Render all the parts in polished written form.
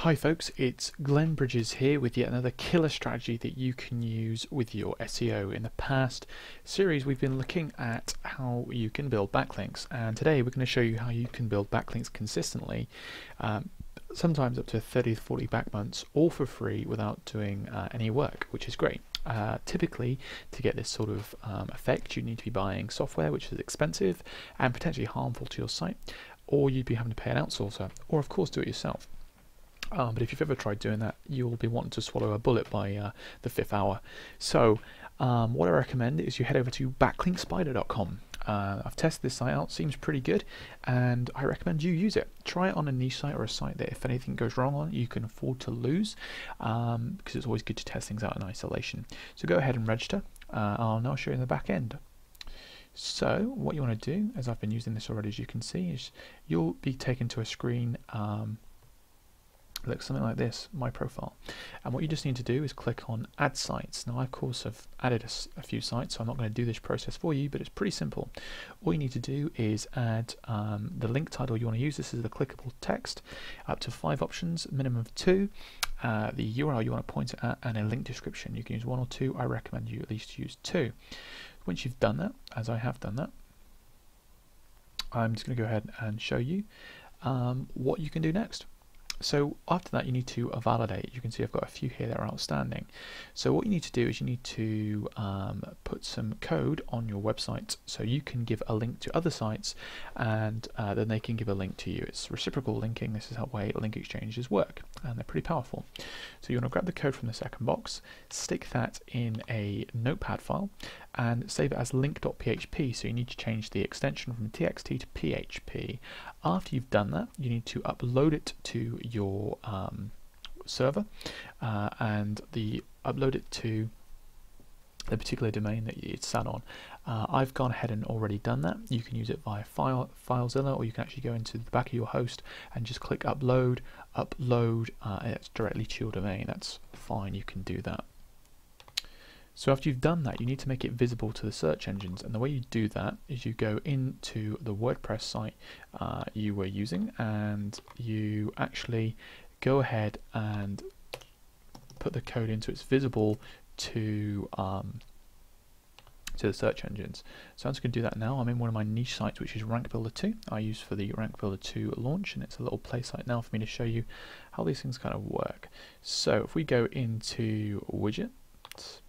Hi folks, it's Glenn Bridges here with yet another killer strategy that you can use with your SEO. In the past series we've been looking at how you can build backlinks, and today we're going to show you how you can build backlinks consistently, sometimes up to 30 to 40 back months, all for free without doing any work, which is great. Typically, to get this sort of effect, you need to be buying software which is expensive and potentially harmful to your site, or you'd be having to pay an outsourcer, or of course do it yourself. But if you've ever tried doing that, you'll be wanting to swallow a bullet by the 5th hour. So what I recommend is you head over to backlinkspider.com. I've tested this site out, seems pretty good, and I recommend you use it. Try it on a niche site or a site that if anything goes wrong on it, you can afford to lose, because it's always good to test things out in isolation. So go ahead and register. I'll now show you in the back end. So what you want to do, as I've been using this already, as you can see, is you'll be taken to a screen looks something like this, my profile, and what you just need to do is click on add sites. Now I of course have added a few sites, so I'm not going to do this process for you, but it's pretty simple. All you need to do is add the link title you want to use. This is the clickable text, up to 5 options, minimum of 2, the URL you want to point it at, and a link description. You can use 1 or 2. I recommend you at least use 2. Once you've done that, as I have done that, I'm just going to go ahead and show you what you can do next. So after that, you need to validate. You can see I've got a few here that are outstanding. So what you need to do is you need to put some code on your website so you can give a link to other sites, and then they can give a link to you. It's reciprocal linking. This is how way link exchanges work, and they're pretty powerful. So you want to grab the code from the second box, stick that in a notepad file, and save it as link.php. So you need to change the extension from txt to php. After you've done that, you need to upload it to your server, and upload it to the particular domain that it's sat on. I've gone ahead and already done that. You can use it via FileZilla, or you can actually go into the back of your host and just click upload, and it's directly to your domain. That's fine, you can do that. So after you've done that, you need to make it visible to the search engines, and the way you do that is you go into the WordPress site you were using, and you actually go ahead and put the code in so it's visible to the search engines. So I'm just going to do that now. I'm in one of my niche sites, which is Rank Builder 2. I use for the Rank Builder 2 launch, and it's a little play site now for me to show you how these things kind of work. So if we go into widgets,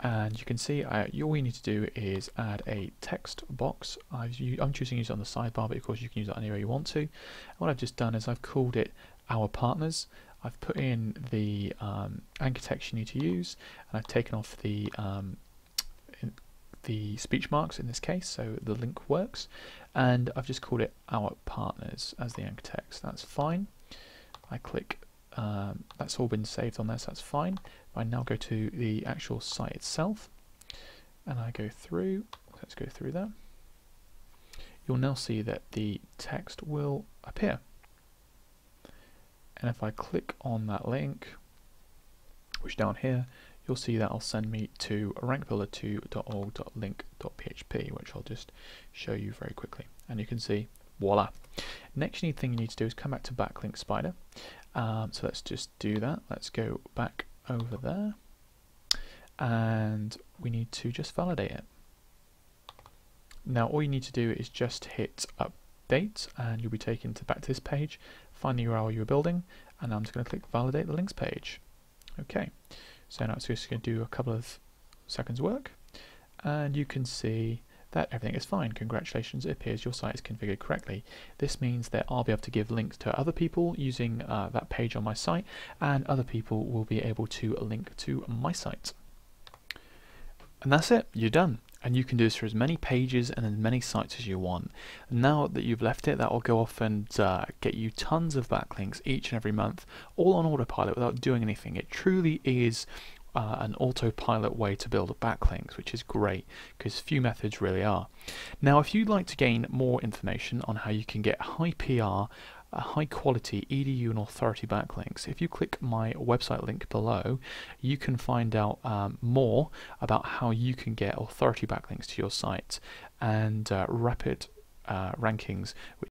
and you can see all you need to do is add a text box. I'm choosing to use it on the sidebar, but of course you can use it anywhere you want to. And what I've just done is I've called it Our Partners. I've put in the anchor text you need to use, and I've taken off the speech marks in this case, so the link works, and I've just called it Our Partners as the anchor text. That's fine. I click, that's all been saved on there, so that's fine. I now go to the actual site itself, and I go through. Let's go through that. You'll now see that the text will appear, and if I click on that link, which down here, you'll see that will send me to rankbuilder2.org.link.php, which I'll just show you very quickly, and you can see, voila. Next thing you need to do is come back to Backlink Spider. So let's just do that. Let's go back over there, and we need to just validate it. Now all you need to do is just hit update, and you'll be taken back to this page, find the URL you were building, and I'm just going to click validate the links page. Okay, so now it's just going to do a couple of seconds work, and you can see that everything is fine. Congratulations, it appears your site is configured correctly. This means that I'll be able to give links to other people using that page on my site, and other people will be able to link to my site. And that's it, you're done. And you can do this for as many pages and as many sites as you want. Now that you've left it, that will go off and get you tons of backlinks each and every month, all on autopilot without doing anything. It truly is an autopilot way to build backlinks, which is great because few methods really are. Now if you'd like to gain more information on how you can get high PR, high quality EDU and authority backlinks, if you click my website link below, you can find out more about how you can get authority backlinks to your site and rapid rankings, which